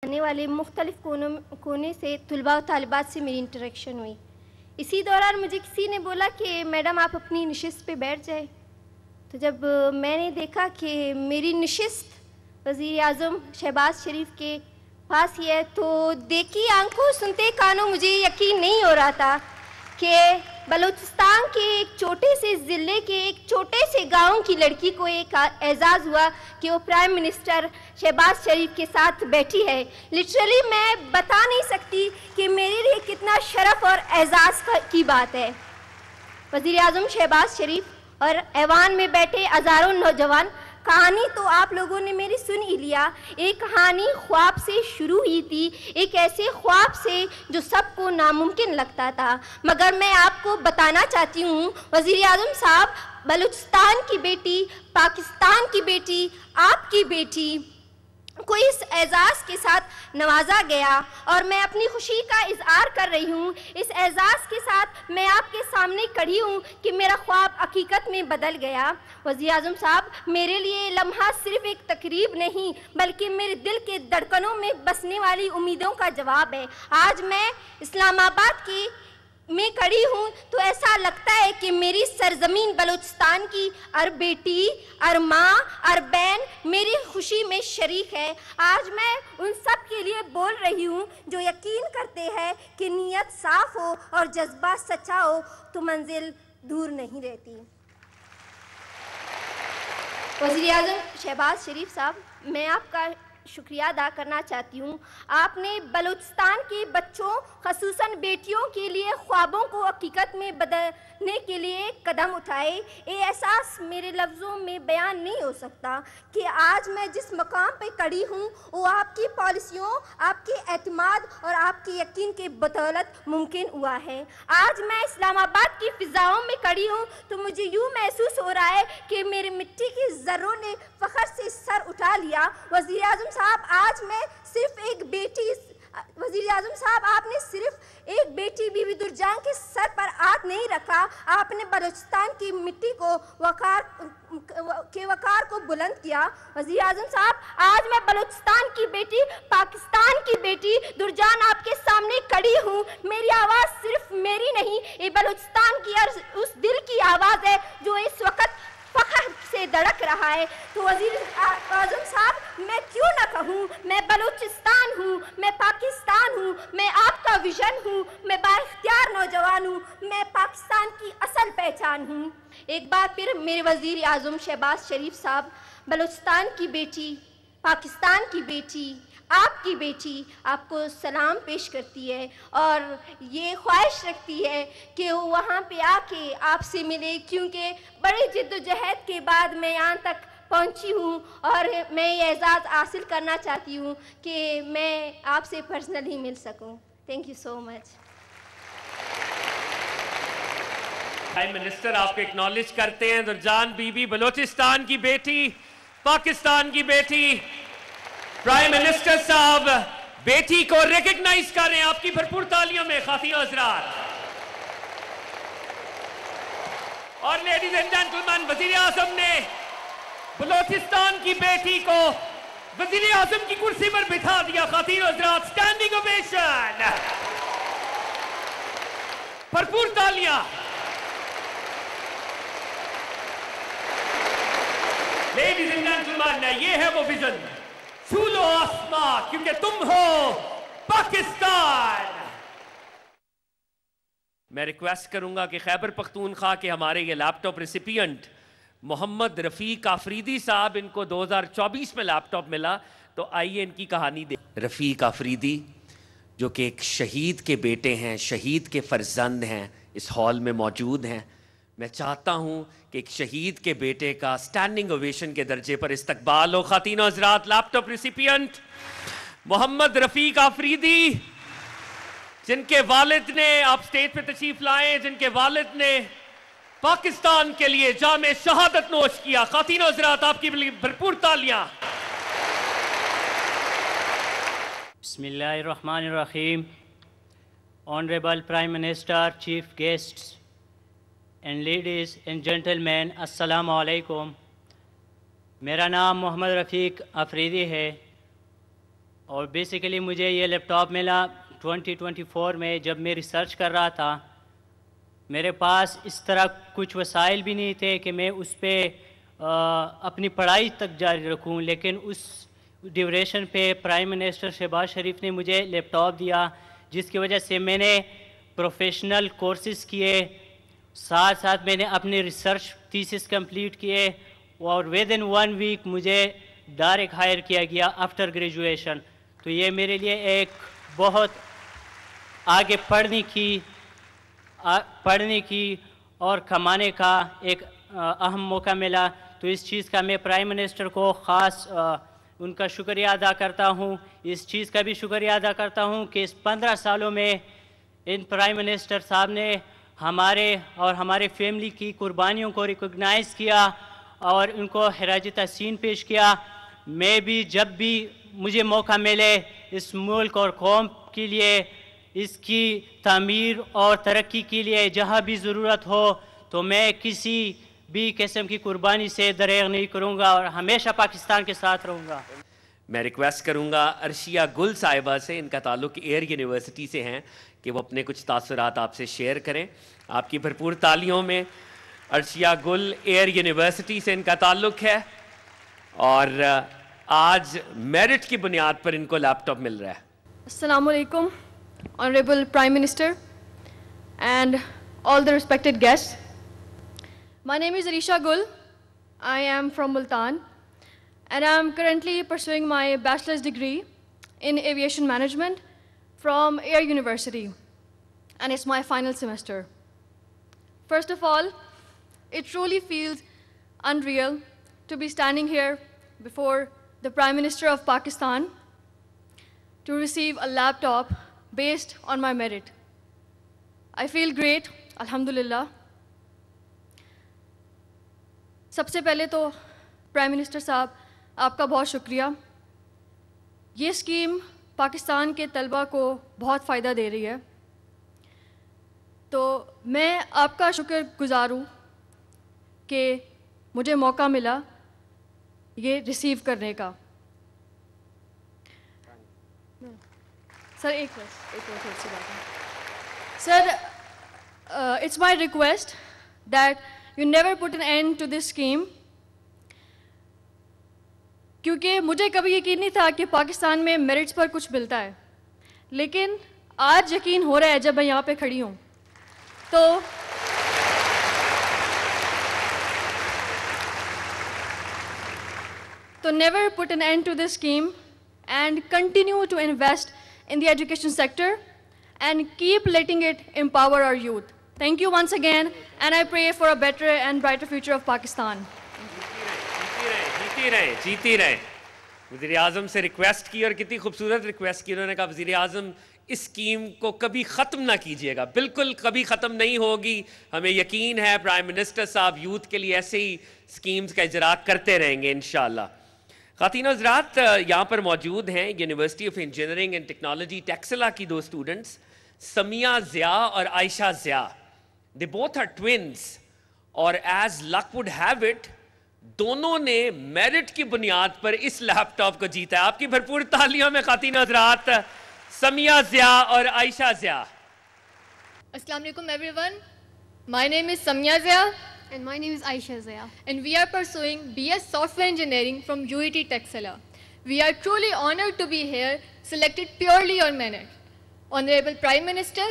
آنے والے مختلف کونے سے طلباء و طالبات سے میری انٹریکشن ہوئی۔ اسی دوران مجھے کسی نے بولا کہ میڈم آپ اپنی نشست پہ بیٹھ جائیں۔ تو جب میں نے دیکھا کہ میری نشست وزیر اعظم شہباز شریف کے پاس ہی ہے تو دیکھی آنکھوں سنتے کانوں مجھے یقین نہیں ہو رہا تھا کہ بلوچستان کے ایک چھوٹے سے ضلع کے ایک چھوٹے سے گاؤں کی لڑکی کو ایک اعزاز ہوا کہ وہ پرائم منسٹر شہباز شریف کے ساتھ بیٹھی ہے۔ لٹرلی میں بتا نہیں سکتی کہ میرے لیے کتنا شرف اور اعزاز کی بات ہے۔ وزیر اعظم شہباز شریف اور ایوان میں بیٹھے ہزاروں نوجوان، کہانی تو آپ لوگوں نے میری سن ہی لیا۔ ایک کہانی خواب سے شروع ہوئی تھی، ایک ایسے خواب سے جو سب کو ناممکن لگتا تھا، مگر میں آپ کو بتانا چاہتی ہوں وزیر اعظم صاحب، بلوچستان کی بیٹی، پاکستان کی بیٹی، آپ کی بیٹی کو اس اعزاز کے ساتھ نوازا گیا اور میں اپنی خوشی کا اظہار کر رہی ہوں۔ اس اعزاز کے ساتھ میں آپ کے سامنے کھڑی ہوں کہ میرا خواب حقیقت میں بدل گیا۔ وزیر اعظم صاحب، میرے لیے یہ لمحہ صرف ایک تقریب نہیں بلکہ میرے دل کے دھڑکنوں میں بسنے والی امیدوں کا جواب ہے۔ آج میں اسلام آباد میں کھڑی ہوں تو ایسا لگتا ہے کہ میری سرزمین بلوچستان کی ہر بیٹی، ہر ماں، ہر بہن میری خوشی میں شریک ہے۔ آج میں ان سب کے لیے بول رہی ہوں جو یقین کرتے ہیں کہ نیت صاف ہو اور جذبہ سچا ہو تو منزل دور نہیں رہتی۔ وزیر اعظم شہباز شریف صاحب، میں آپ کا شکریہ ادا کرنا چاہتی ہوں۔ آپ نے بلوچستان کے بچوں خصوصاً بیٹیوں کے لیے خوابوں کو حقیقت میں بدلنے کے لیے قدم اٹھائے۔ یہ احساس میرے لفظوں میں بیان نہیں ہو سکتا کہ آج میں جس مقام پہ کھڑی ہوں وہ آپ کی پالیسیوں، آپ کے اعتماد اور آپ کے یقین کے بدولت ممکن ہوا ہے۔ آج میں اسلام آباد کی فضاؤں میں کھڑی ہوں تو مجھے یوں محسوس ہو رہا ہے کہ میرے مٹی کی ذروں نے فخر سے سر اٹھا لیا۔ وزیر اعظم صاحب، آج میں صرف ایک بیٹی، وزیر اعظم صاحب آپ نے صرف ایک بیٹی بی بی درجان کے سر پر ہاتھ نہیں رکھا، آپ نے بلوچستان کی مٹی کو وقار کو بلند کیا۔ وزیر اعظم صاحب، آج میں بلوچستان کی بیٹی، پاکستان کی بیٹی درجان آپ کے سامنے کھڑی ہوں۔ میری آواز صرف میری نہیں، یہ بلوچستان کی اس دل کی آواز ہے جو اس وقت فخر سے دھڑک رہا ہے۔ تو وزیر اعظم صاحب، میں کیوں نہ کہوں، میں بلوچستان ہوں، میں پاکستان ہوں، میں آپ کا ویژن ہوں، میں بااختیار نوجوان ہوں، میں پاکستان کی اصل پہچان ہوں۔ ایک بار پھر میرے وزیر اعظم شہباز شریف صاحب، بلوچستان کی بیٹی، پاکستان کی بیٹی، آپ کی بیٹی آپ کو سلام پیش کرتی ہے اور یہ خواہش رکھتی ہے کہ وہ وہاں پہ آ کے آپ سے ملے، کیونکہ بڑی جد و جہد کے بعد میں یہاں تک پہنچی ہوں اور میں یہ اعزاز حاصل کرنا چاہتی ہوں کہ میں آپ سے پرسنلی مل سکوں۔ Thank you so much. Prime minister آپ کو اکنالج کرتے ہیں، درجان بی بی بلوچستان کی بیٹی، پاکستان کی بیٹی۔ پرائم منسٹر صاحب بیٹی کو ریکگنائز کر رہے ہیں آپ کی بھرپور تالیوں میں خواتین و حضرات۔ اور لیڈیز اینڈ جنٹلمین، وزیر اعظم نے بلوچستان کی بیٹی کو وزیر اعظم کی کرسی پر بٹھا دیا۔ خواتین و حضرات، سٹینڈنگ اوویشن، بھرپور تالیاں۔ لیڈیز اینڈ جنٹلمین، یہ ہے وہ ویژن، چھو لو آسمان کیونکہ تم ہو پاکستان۔ میں ریکویسٹ کروں گا کہ خیبر پختونخوا کے ہمارے یہ لیپ ٹاپ ریسیپینٹ محمد رفیق آفریدی صاحب، ان کو 2024 میں لیپ ٹاپ ملا، تو آئیے ان کی کہانی دے۔ رفیق آفریدی جو کہ ایک شہید کے بیٹے ہیں، شہید کے فرزند ہیں، اس ہال میں موجود ہیں۔ میں چاہتا ہوں کہ ایک شہید کے بیٹے کا سٹینڈنگ اوویشن کے درجے پر استقبال ہو۔ خواتین و حضرات، لیپ ٹاپ ریسیپینٹ محمد رفیق آفریدی، جن کے والد نے، آپ سٹیج پہ تشریف لائیں، جن کے والد نے پاکستان کے لیے جام شہادت نوش کیا۔ خواتین و حضرات، آپ کی بھرپور تالیاں۔ بسم اللہ الرحمن الرحیم۔ Honourable prime minister, chief guests and ladies and gentlemen, السلام علیکم۔ میرا نام محمد رفیق آفریدی ہے۔ اور بیسیکلی مجھے یہ لیپ ٹاپ ملا 2024 میں جب میں ریسرچ کر رہا تھا. میرے پاس اس طرح کچھ وسائل بھی نہیں تھے کہ میں اس پہ اپنی پڑھائی تک جاری رکھوں, لیکن اس ڈیوریشن پہ پرائم منسٹر شہباز شریف نے مجھے لیپ ٹاپ دیا, جس کی وجہ سے میں نے پروفیشنل کورسز کیے, ساتھ ساتھ میں نے اپنے ریسرچ تھیسس کمپلیٹ کیے, اور ود ان 1 ویک مجھے ڈائریکٹ ہائر کیا گیا آفٹر گریجویشن. تو یہ میرے لیے ایک بہت آگے پڑھنے کی اور کمانے کا ایک اہم موقع ملا. تو اس چیز کا میں پرائم منسٹر کو خاص ان کا شکریہ ادا کرتا ہوں. اس چیز کا بھی شکریہ ادا کرتا ہوں کہ اس 15 سالوں میں ان پرائم منسٹر صاحب نے ہمارے اور ہمارے فیملی کی قربانیوں کو ریکگنائز کیا اور ان کو خراج تحسین پیش کیا. میں بھی جب بھی مجھے موقع ملے اس ملک اور قوم کے لیے, اس کی تعمیر اور ترقی کے لیے جہاں بھی ضرورت ہو, تو میں کسی بھی قسم کی قربانی سے دریغ نہیں کروں گا اور ہمیشہ پاکستان کے ساتھ رہوں گا. میں ریکویسٹ کروں گا عرشیہ گل صاحبہ سے, ان کا تعلق ایئر یونیورسٹی سے ہیں, کہ وہ اپنے کچھ تاثرات آپ سے شیئر کریں. آپ کی بھرپور تالیوں میں. عرشیہ گل, ایئر یونیورسٹی سے ان کا تعلق ہے, اور آج میرٹ کی بنیاد پر ان کو لیپ ٹاپ مل رہا ہے. السلام علیکم, Honorable Prime Minister and all the respected guests. My name is Arisha Gul. I am from Multan and I am currently pursuing my bachelor's degree in aviation management from Air University, and it's my final semester. First of all, it truly feels unreal to be standing here before the Prime Minister of Pakistan to receive a laptop based on my merit. I feel great, alhamdulillah. سب سے پہلے تو prime minister صاحب آپ کا بہت شکریہ. یہ scheme Pakistan کے طلباء کو بہت فائدہ دے رہی ہے, تو میں آپ کا شکر گزار ہوں کہ مجھے موقع ملا یہ ریسیو کرنے کا. سر ایک sir, it's my request that you never put an end to this scheme, کیونکہ مجھے کبھی یقین نہیں تھا کہ پاکستان میں میرٹس پر کچھ ملتا ہے, لیکن آج یقین ہو رہا ہے جب میں یہاں پہ کھڑی ہوں. تو never put an end to this scheme and continue to invest in the education sector and keep letting it empower our youth. Thank you once again, and I pray for a better and brighter future of Pakistan. جیتی رہیں. وزیر اعظم سے request کی, اور کتنی خوبصورت request کی. انہوں نے کہا وزیر اعظم اس اسکیم کو کبھی ختم نہ کیجیے گا. بالکل کبھی ختم نہیں ہوگی. ہمیں یقین ہے پرائم منسٹر صاحب یوتھ کے لیے ایسے ہی اسکیمز کا اجرا کرتے رہیں گے انشاءاللہ. خواتین و حضرات, یہاں پر موجود ہیں University of Engineering and Technology Taxila کی 2 اسٹوڈنٹس, سمیہ ضیا اور Ayesha Zia. They both are twins, اور as luck would have it دونوں نے میرٹ کی بنیاد پر اس لیپ ٹاپ کو جیتا ہے. آپ کی بھرپور تالیوں میں خواتین و حضرات سمیہ ضیا اور عائشہ ضیا. السلام علیکم everyone. My name is Samya Zia. And my name is Aisha Zia. And we are pursuing BS Software Engineering from UET Texela. We are truly honored to be here, selected purely on merit. Honorable Prime Minister,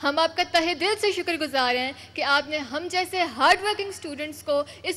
ہم آپ کا تہہ دل سے شکر گزار ہیں کہ آپ نے ہم جیسے ہارڈ ورکنگ اسٹوڈنٹس کو اس